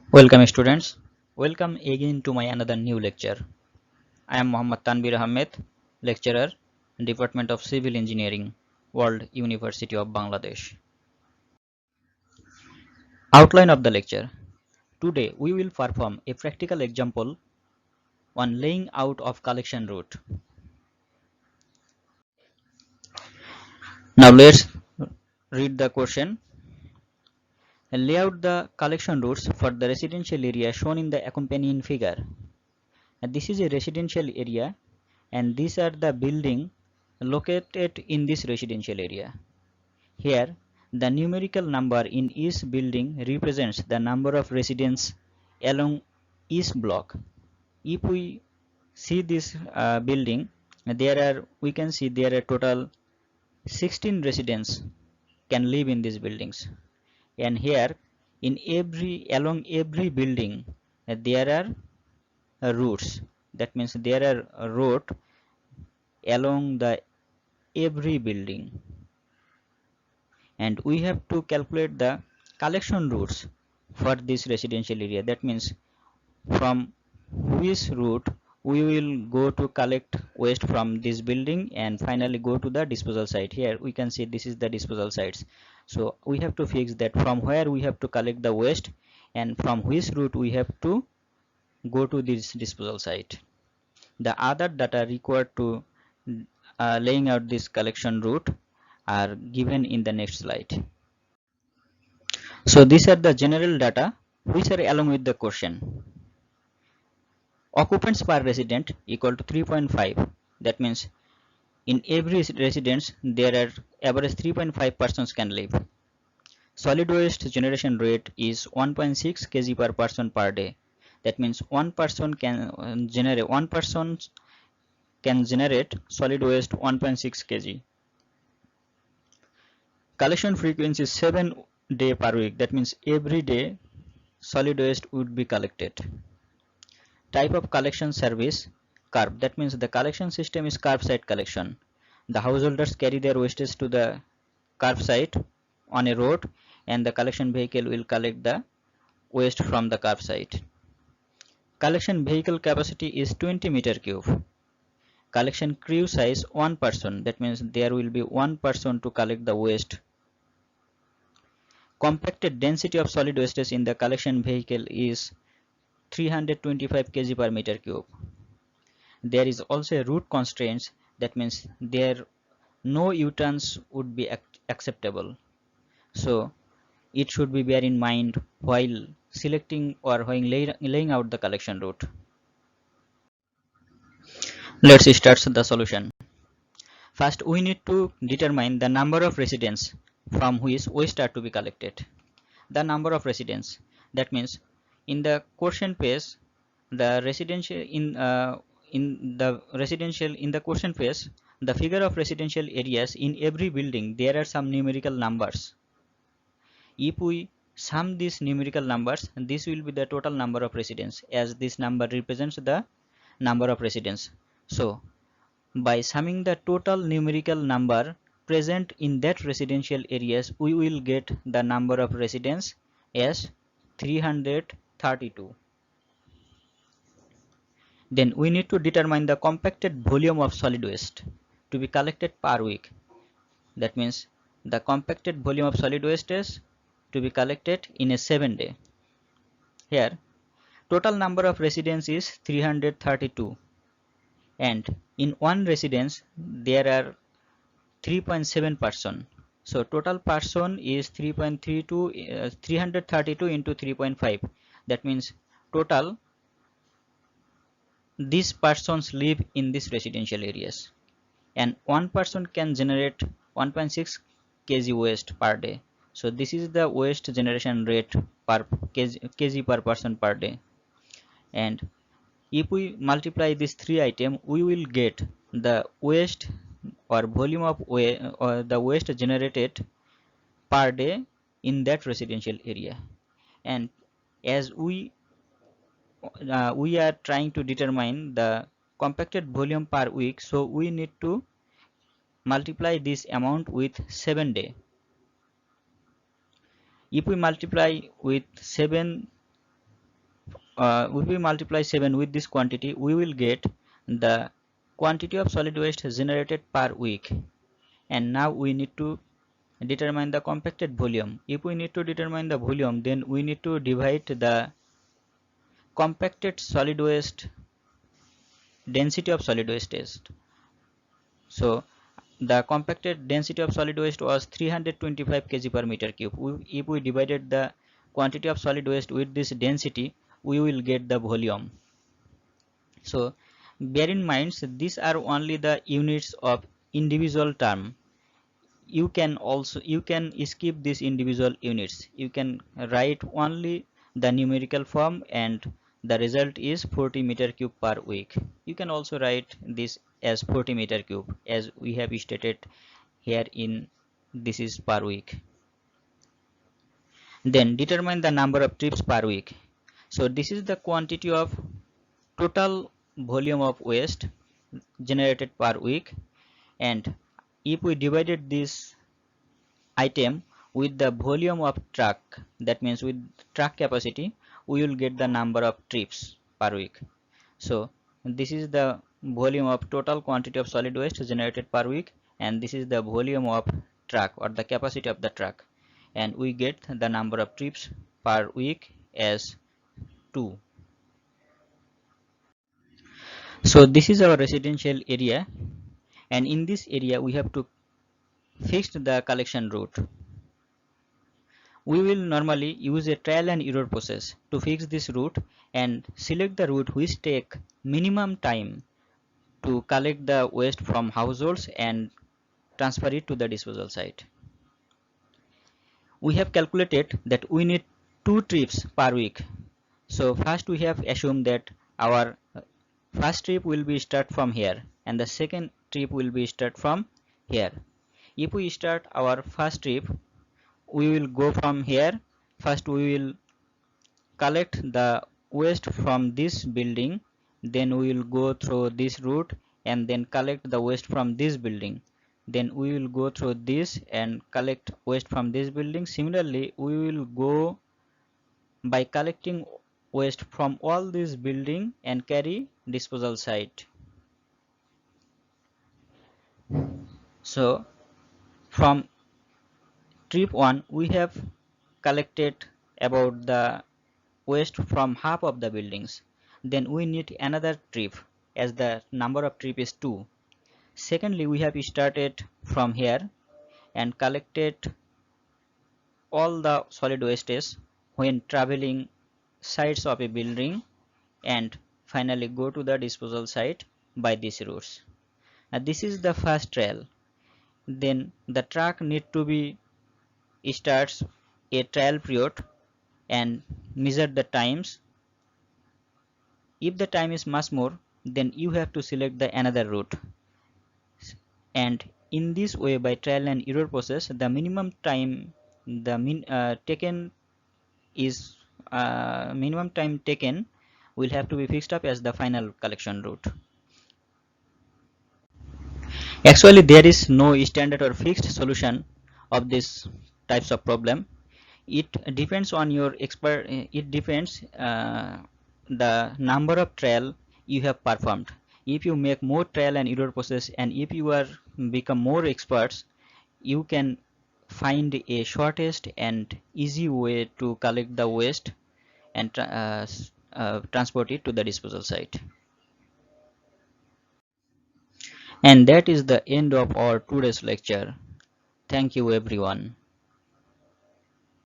Welcome students. Welcome again to my another new lecture. I am Muhammad Tanbir Ahmed, lecturer, Department of Civil Engineering, World University of Bangladesh. Outline of the lecture. Today we will perform a practical example on laying out of collection route. Now let's read the question. Lay out the collection routes for the residential area shown in the accompanying figure. This is a residential area and these are the building located in this residential area. Here, the numerical number in each building represents the number of residents along each block. If we see this building, we can see there are total 16 residents can live in these buildings. And here, along every building, there are routes. That means there are a road along the every building. And we have to calculate the collection routes for this residential area. That means from which route we will go to collect waste from this building and finally go to the disposal site. Here we can see this is the disposal sites. So we have to fix that from where we have to collect the waste and from which route we have to go to this disposal site. The other data required to laying out this collection route are given in the next slide. So these are the general data which are along with the question. Occupants per resident equal to 3.5. That means in every residence there are average 3.5 persons can live. Solid waste generation rate is 1.6 kg per person per day. That means one person can generate solid waste 1.6 kg. Collection frequency is 7 day per week. That means every day solid waste would be collected. Type of collection service, curb. That means the collection system is curbside collection. The householders carry their wastes to the curbside on a road and the collection vehicle will collect the waste from the curbside. Collection vehicle capacity is 20 meter cube. Collection crew size 1 person. That means there will be 1 person to collect the waste. Compacted density of solid wastes in the collection vehicle is 325 kg per meter cube. There is also a route constraints. That means there no U-turns would be acceptable. So it should be bear in mind while selecting or while laying out the collection route. Let's start the solution. First, we need to determine the number of residents from which waste are to be collected. The number of residents. That means in the question page, the residential in the question phase, the figure of residential areas in every building, there are some numerical numbers. If we sum these numerical numbers, this will be the total number of residents, as this number represents the number of residents. So by summing the total numerical number present in that residential areas, we will get the number of residents as 332. Then we need to determine the compacted volume of solid waste to be collected per week. That means the compacted volume of solid waste is to be collected in a 7 day. Here total number of residents is 332 and in one residence there are 3.7 person. So total person is 332 into 3.5. That means total these persons live in these residential areas and one person can generate 1.6 kg waste per day. So this is the waste generation rate per kg per person per day. And if we multiply these three items, we will get the waste or volume of waste or the waste generated per day in that residential area. And as we are trying to determine the compacted volume per week, so we need to multiply this amount with 7 day. If we multiply with 7 if we multiply 7 with this quantity, we will get the quantity of solid waste generated per week. And now we need to determine the compacted volume. If we need to determine the volume, then we need to divide the compacted solid waste density of solid waste test. So the compacted density of solid waste was 325 kg per meter cube. If we divided the quantity of solid waste with this density, we will get the volume. So bear in mind, these are only the units of individual term. You can skip these individual units. You can write only the numerical form, and the result is 40 meter cube per week. You can also write this as 40 meter cube, as we have stated here in this is per week. Then determine the number of trips per week. So this is the quantity of total volume of waste generated per week, and if we divided this item with the volume of truck, that means with truck capacity, we will get the number of trips per week. So this is the volume of total quantity of solid waste generated per week, and this is the volume of truck or the capacity of the truck, and we get the number of trips per week as 2. So this is our residential area, and in this area we have to fix the collection route. We will normally use a trial and error process to fix this route and select the route which take minimum time to collect the waste from households and transfer it to the disposal site. We have calculated that we need 2 trips per week. So first we have assumed that our first trip will be start from here and the second trip will be start from here. If we start our first trip, we will go from here. First we will collect the waste from this building, then we will go through this route and then collect the waste from this building, then we will go through this and collect waste from this building. Similarly, we will go by collecting waste from all these building and carry disposal site. So from trip 1 we have collected about the waste from half of the buildings. Then we need another trip, as the number of trip is 2. Secondly, we have started from here and collected all the solid wastes when traveling sides of a building, and finally go to the disposal site by these routes. This is the first trial. Then the truck need to be starts a trial period and measure the times. If the time is much more, then you have to select the another route, and in this way, by trial and error process, the minimum time taken is minimum time taken will have to be fixed up as the final collection route. Actually, there is no standard or fixed solution of this types of problem. It depends on your expert. It depends the number of trial you have performed. If you make more trial and error process, and if you are become more experts, you can find a shortest and easy way to collect the waste and transport it to the disposal site. And that is the end of our today's lecture. Thank you everyone.